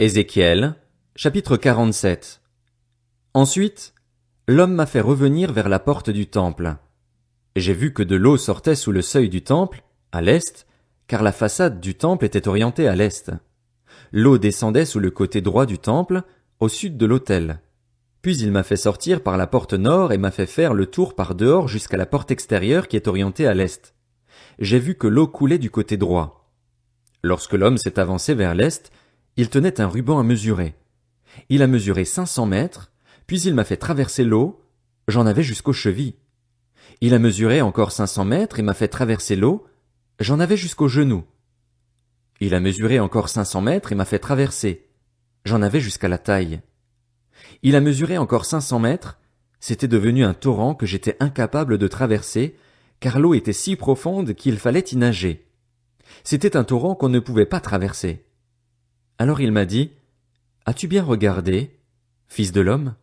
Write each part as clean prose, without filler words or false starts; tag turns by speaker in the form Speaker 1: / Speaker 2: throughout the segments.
Speaker 1: Ézéchiel, chapitre 47. Ensuite, l'homme m'a fait revenir vers la porte du temple. J'ai vu que de l'eau sortait sous le seuil du temple, à l'est, car la façade du temple était orientée à l'est. L'eau descendait sous le côté droit du temple, au sud de l'autel. Puis il m'a fait sortir par la porte nord et m'a fait faire le tour par dehors jusqu'à la porte extérieure qui est orientée à l'est. J'ai vu que l'eau coulait du côté droit. Lorsque l'homme s'est avancé vers l'est, il tenait un ruban à mesurer. Il a mesuré 500 mètres, puis il m'a fait traverser l'eau, j'en avais jusqu'aux chevilles. Il a mesuré encore 500 mètres et m'a fait traverser l'eau, j'en avais jusqu'aux genoux. Il a mesuré encore 500 mètres et m'a fait traverser, j'en avais jusqu'à la taille. Il a mesuré encore 500 mètres, c'était devenu un torrent que j'étais incapable de traverser, car l'eau était si profonde qu'il fallait y nager. C'était un torrent qu'on ne pouvait pas traverser. Alors il m'a dit, « As-tu bien regardé, fils de l'homme ?»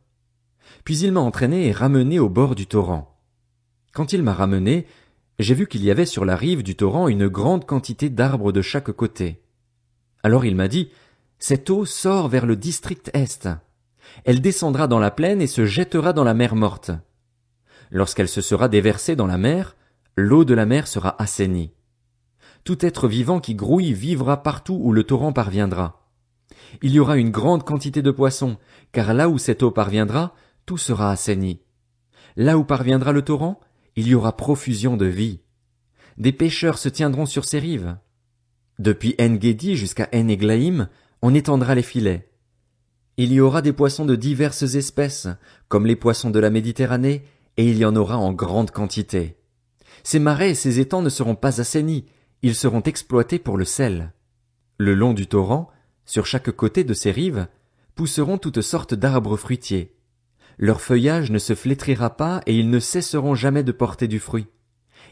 Speaker 1: Puis il m'a entraîné et ramené au bord du torrent. Quand il m'a ramené, j'ai vu qu'il y avait sur la rive du torrent une grande quantité d'arbres de chaque côté. Alors il m'a dit, « Cette eau sort vers le district est. Elle descendra dans la plaine et se jettera dans la mer morte. Lorsqu'elle se sera déversée dans la mer, l'eau de la mer sera assainie. Tout être vivant qui grouille vivra partout où le torrent parviendra. Il y aura une grande quantité de poissons, car là où cette eau parviendra, tout sera assaini. Là où parviendra le torrent, il y aura profusion de vie. Des pêcheurs se tiendront sur ses rives. Depuis En-Gedi jusqu'à En-Eglaïm, on étendra les filets. Il y aura des poissons de diverses espèces, comme les poissons de la Méditerranée, et il y en aura en grande quantité. Ces marais et ces étangs ne seront pas assainis, ils seront exploités pour le sel. Le long du torrent, sur chaque côté de ses rives, pousseront toutes sortes d'arbres fruitiers. Leur feuillage ne se flétrira pas et ils ne cesseront jamais de porter du fruit.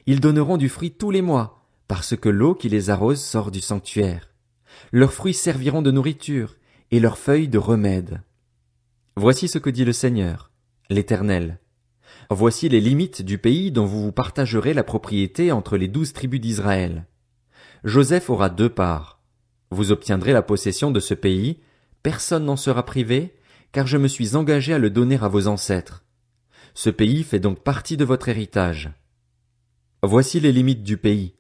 Speaker 1: Ils donneront du fruit tous les mois, parce que l'eau qui les arrose sort du sanctuaire. Leurs fruits serviront de nourriture, et leurs feuilles de remède. Voici ce que dit le Seigneur, l'Éternel. Voici les limites du pays dont vous vous partagerez la propriété entre les 12 tribus d'Israël. Joseph aura 2 parts. Vous obtiendrez la possession de ce pays, personne n'en sera privé, car je me suis engagé à le donner à vos ancêtres. Ce pays fait donc partie de votre héritage. Voici les limites du pays.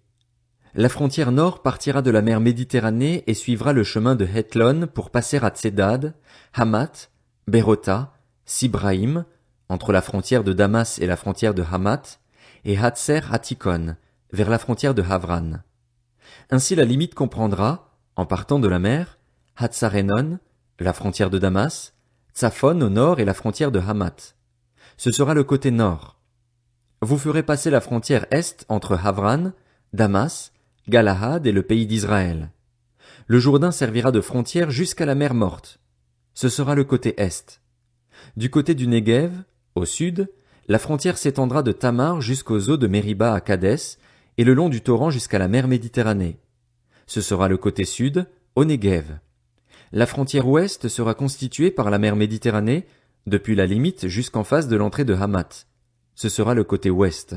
Speaker 1: La frontière nord partira de la mer Méditerranée et suivra le chemin de Hethlon pour passer à Tsedad, Hamath, Bérota, Sibraïm, entre la frontière de Damas et la frontière de Hamath, et Hatser Hatikon, vers la frontière de Havran. Ainsi la limite comprendra, en partant de la mer, Hatsarenon, la frontière de Damas, Tsaphon au nord et la frontière de Hamath. Ce sera le côté nord. Vous ferez passer la frontière est entre Havran, Damas, Galahad et le pays d'Israël. Le Jourdain servira de frontière jusqu'à la mer morte. Ce sera le côté est. Du côté du Negev, au sud, la frontière s'étendra de Tamar jusqu'aux eaux de Mériba à Kadès et le long du torrent jusqu'à la mer Méditerranée. Ce sera le côté sud, au Negev. La frontière ouest sera constituée par la mer Méditerranée, depuis la limite jusqu'en face de l'entrée de Hamath. Ce sera le côté ouest.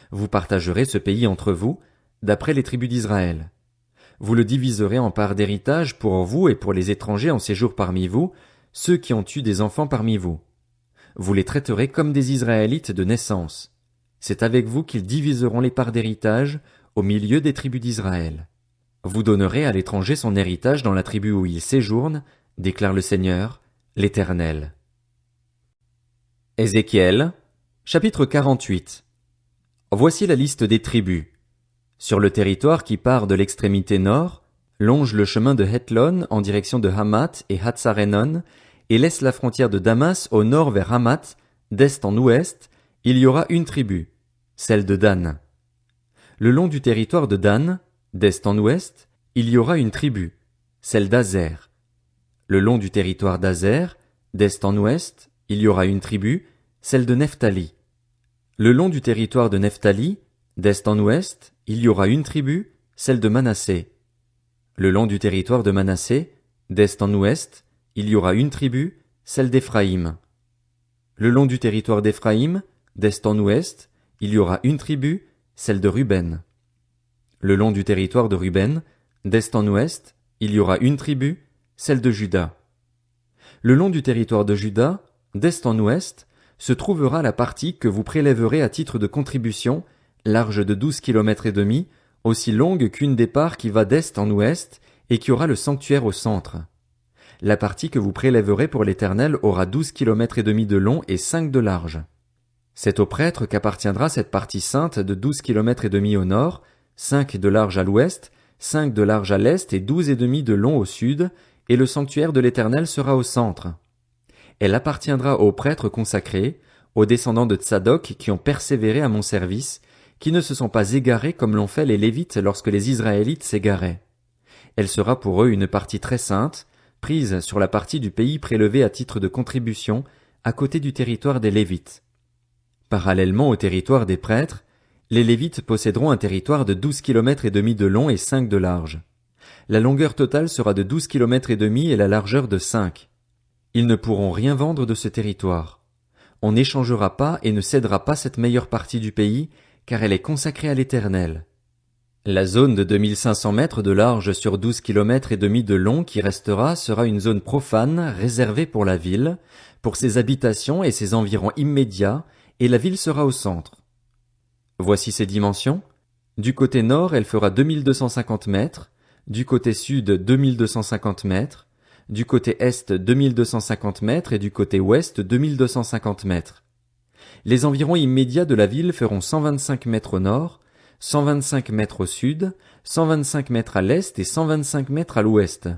Speaker 1: Vous partagerez ce pays entre vous, d'après les tribus d'Israël. Vous le diviserez en parts d'héritage pour vous et pour les étrangers en séjour parmi vous, ceux qui ont eu des enfants parmi vous. Vous les traiterez comme des Israélites de naissance. C'est avec vous qu'ils diviseront les parts d'héritage au milieu des tribus d'Israël. Vous donnerez à l'étranger son héritage dans la tribu où il séjourne, déclare le Seigneur, l'Éternel. Ézéchiel, chapitre 48. Voici la liste des tribus. Sur le territoire qui part de l'extrémité nord, longe le chemin de Hethlon en direction de Hamath et Hatsarenon, et laisse la frontière de Damas au nord vers Hamath, d'est en ouest, il y aura une tribu, celle de Dan. Le long du territoire de Dan, d'est en ouest, il y aura une tribu, celle d'Azer. Le long du territoire d'Azer, d'est en ouest, il y aura une tribu, celle de Nephtali. Le long du territoire de Nephtali, d'est en ouest, il y aura une tribu, celle de Manassé. Le long du territoire de Manassé, d'est en ouest, il y aura une tribu, celle d'Éphraïm. Le long du territoire d'Éphraïm, d'est en ouest, il y aura une tribu, celle de Ruben. Le long du territoire de Ruben, d'est en ouest, il y aura une tribu, celle de Juda. Le long du territoire de Juda, d'est en ouest, se trouvera la partie que vous prélèverez à titre de contribution, large de 12 kilomètres et demi, aussi longue qu'une des parts qui va d'est en ouest, et qui aura le sanctuaire au centre. La partie que vous prélèverez pour l'Éternel aura 12 kilomètres et demi de long et 5 de large. C'est au prêtre qu'appartiendra cette partie sainte de 12 kilomètres et demi au nord, 5 de large à l'ouest, 5 de large à l'est et 12 et demi de long au sud, et le sanctuaire de l'Éternel sera au centre. Elle appartiendra aux prêtres consacrés, aux descendants de Tsadok qui ont persévéré à mon service, qui ne se sont pas égarés comme l'ont fait les Lévites lorsque les Israélites s'égaraient. Elle sera pour eux une partie très sainte, prise sur la partie du pays prélevée à titre de contribution, à côté du territoire des Lévites. Parallèlement au territoire des prêtres, les Lévites posséderont un territoire de 12 kilomètres et demi de long et 5 de large. La longueur totale sera de 12 kilomètres et demi et la largeur de 5. Ils ne pourront rien vendre de ce territoire. On n'échangera pas et ne cédera pas cette meilleure partie du pays, car elle est consacrée à l'Éternel. La zone de 2500 mètres de large sur 12 kilomètres et demi de long qui restera sera une zone profane réservée pour la ville, pour ses habitations et ses environs immédiats, et la ville sera au centre. Voici ses dimensions. Du côté nord, elle fera 2250 mètres, du côté sud 2250 mètres, du côté est 2250 mètres et du côté ouest 2250 mètres. Les environs immédiats de la ville feront 125 mètres au nord, 125 mètres au sud, 125 mètres à l'est et 125 mètres à l'ouest.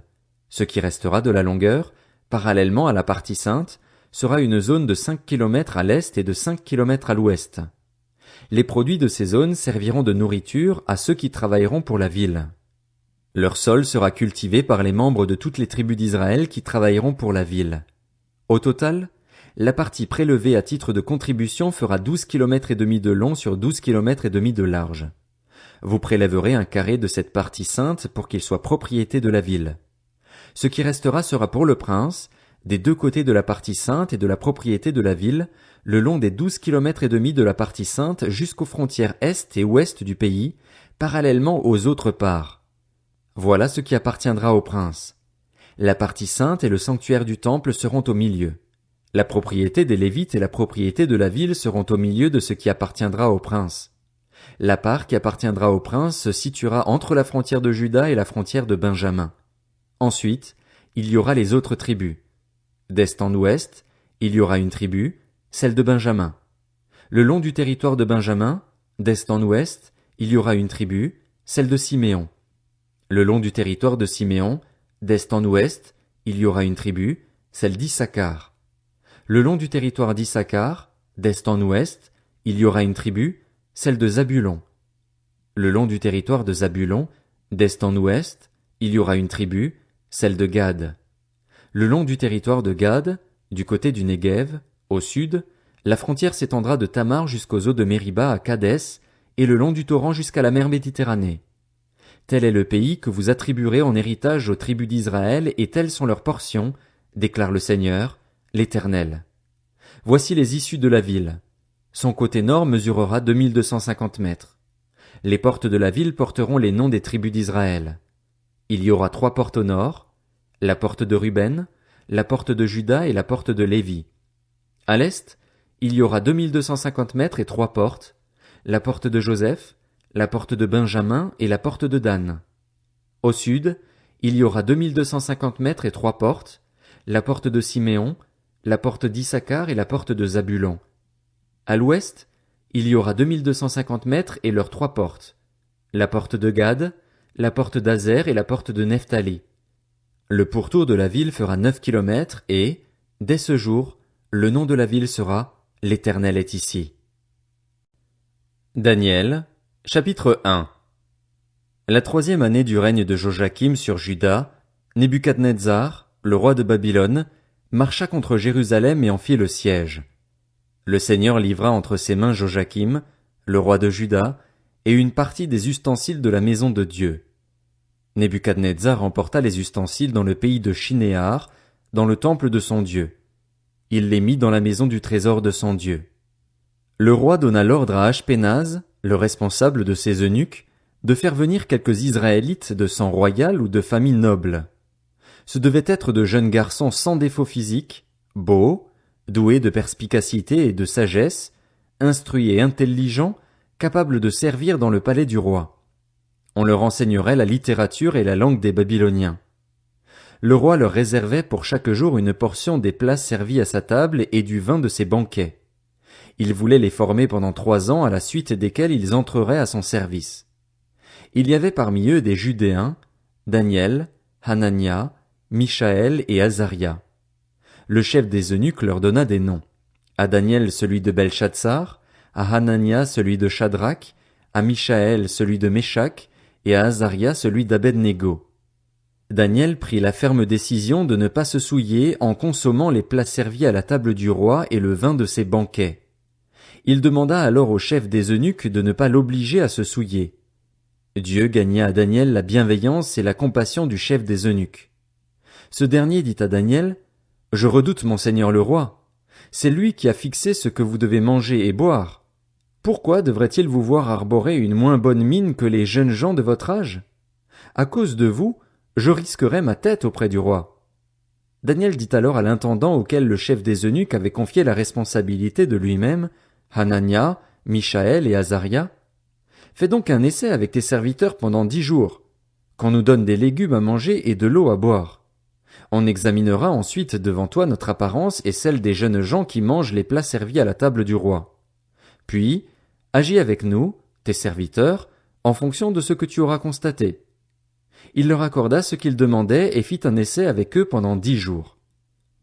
Speaker 1: Ce qui restera de la longueur, parallèlement à la partie sainte, sera une zone de 5 kilomètres à l'est et de 5 kilomètres à l'ouest. Les produits de ces zones serviront de nourriture à ceux qui travailleront pour la ville. Leur sol sera cultivé par les membres de toutes les tribus d'Israël qui travailleront pour la ville. Au total, la partie prélevée à titre de contribution fera 12 kilomètres et demi de long sur 12 kilomètres et demi de large. Vous prélèverez un carré de cette partie sainte pour qu'il soit propriété de la ville. Ce qui restera sera pour le prince, des deux côtés de la partie sainte et de la propriété de la ville, le long des 12 kilomètres et demi de la partie sainte jusqu'aux frontières est et ouest du pays, parallèlement aux autres parts. Voilà ce qui appartiendra au prince. La partie sainte et le sanctuaire du temple seront au milieu. La propriété des Lévites et la propriété de la ville seront au milieu de ce qui appartiendra au prince. La part qui appartiendra au prince se situera entre la frontière de Juda et la frontière de Benjamin. Ensuite, il y aura les autres tribus. D'est en ouest, il y aura une tribu, celle de Benjamin. Le long du territoire de Benjamin, d'est en ouest, il y aura une tribu, celle de Siméon. Le long du territoire de Siméon, d'est en ouest, il y aura une tribu, celle d'Issachar. Le long du territoire d'Issachar, d'est en ouest, il y aura une tribu, celle de Zabulon. Le long du territoire de Zabulon, d'est en ouest, il y aura une tribu, celle de Gad. Le long du territoire de Gad, du côté du Néguev, au sud, la frontière s'étendra de Tamar jusqu'aux eaux de Mériba à Kadès, et le long du torrent jusqu'à la mer Méditerranée. Tel est le pays que vous attribuerez en héritage aux tribus d'Israël, et telles sont leurs portions, déclare le Seigneur, l'Éternel. Voici les issues de la ville. Son côté nord mesurera 2250 mètres. Les portes de la ville porteront les noms des tribus d'Israël. Il y aura 3 portes au nord, la porte de Ruben, la porte de Juda et la porte de Lévi. À l'est, il y aura 2250 mètres et 3 portes, la porte de Joseph, la porte de Benjamin et la porte de Dan. Au sud, il y aura 2250 mètres et 3 portes, la porte de Siméon, la porte d'Issachar et la porte de Zabulon. À l'ouest, il y aura 2250 mètres et leurs 3 portes, la porte de Gad, la porte d'Azer et la porte de Nephtali. Le pourtour de la ville fera 9 kilomètres et, dès ce jour, le nom de la ville sera « L'Éternel est ici ». Daniel, chapitre 1. La 3e année du règne de Joachim sur Juda, Nebuchadnezzar, le roi de Babylone, marcha contre Jérusalem et en fit le siège. Le Seigneur livra entre ses mains Joachim, le roi de Juda, et une partie des ustensiles de la maison de Dieu. Nebuchadnezzar emporta les ustensiles dans le pays de Shinéar, dans le temple de son Dieu. Il les mit dans la maison du trésor de son Dieu. Le roi donna l'ordre à Ashpenaz, le responsable de ses eunuques, de faire venir quelques Israélites de sang royal ou de famille noble. Ce devaient être de jeunes garçons sans défaut physique, beaux, doués de perspicacité et de sagesse, instruits et intelligents, capables de servir dans le palais du roi. On leur enseignerait la littérature et la langue des Babyloniens. Le roi leur réservait pour chaque jour une portion des plats servis à sa table et du vin de ses banquets. Il voulait les former pendant 3 ans à la suite desquels ils entreraient à son service. Il y avait parmi eux des Judéens, Daniel, Hanania, Mishaël et Azaria. Le chef des eunuques leur donna des noms. À Daniel celui de Belchatsar, à Hanania celui de Shadrach, à Mishaël celui de Méshach, et à Azaria celui d'Abed-Négo. Daniel prit la ferme décision de ne pas se souiller en consommant les plats servis à la table du roi et le vin de ses banquets. Il demanda alors au chef des eunuques de ne pas l'obliger à se souiller. Dieu gagna à Daniel la bienveillance et la compassion du chef des eunuques. Ce dernier dit à Daniel, « Je redoute mon seigneur le roi. C'est lui qui a fixé ce que vous devez manger et boire. Pourquoi devrait-il vous voir arborer une moins bonne mine que les jeunes gens de votre âge? À cause de vous, je risquerais ma tête auprès du roi. » Daniel dit alors à l'intendant auquel le chef des eunuques avait confié la responsabilité de lui-même, Hanania, Mishaël et Azaria, « Fais donc un essai avec tes serviteurs pendant 10 jours, qu'on nous donne des légumes à manger et de l'eau à boire. On examinera ensuite devant toi notre apparence et celle des jeunes gens qui mangent les plats servis à la table du roi. Puis, agis avec nous, tes serviteurs, en fonction de ce que tu auras constaté. » Il leur accorda ce qu'ils demandaient et fit un essai avec eux pendant 10 jours.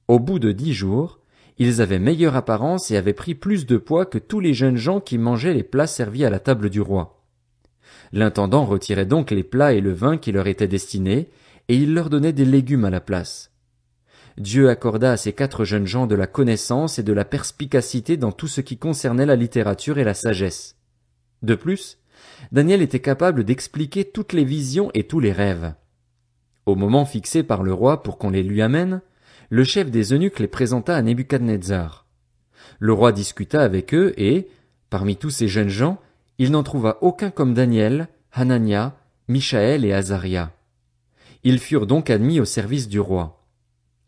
Speaker 1: Au bout de 10 jours, ils avaient meilleure apparence et avaient pris plus de poids que tous les jeunes gens qui mangeaient les plats servis à la table du roi. L'intendant retirait donc les plats et le vin qui leur étaient destinés, et il leur donnait des légumes à la place. Dieu accorda à ces 4 jeunes gens de la connaissance et de la perspicacité dans tout ce qui concernait la littérature et la sagesse. De plus, Daniel était capable d'expliquer toutes les visions et tous les rêves. Au moment fixé par le roi pour qu'on les lui amène, le chef des eunuques les présenta à Nebuchadnezzar. Le roi discuta avec eux et, parmi tous ces jeunes gens, il n'en trouva aucun comme Daniel, Hanania, Mishaël et Azaria. Ils furent donc admis au service du roi.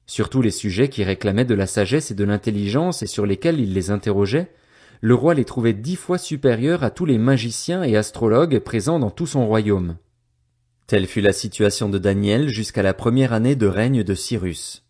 Speaker 1: Sur tous les sujets qui réclamaient de la sagesse et de l'intelligence et sur lesquels il les interrogeait, le roi les trouvait 10 fois supérieurs à tous les magiciens et astrologues présents dans tout son royaume. Telle fut la situation de Daniel jusqu'à la première année de règne de Cyrus.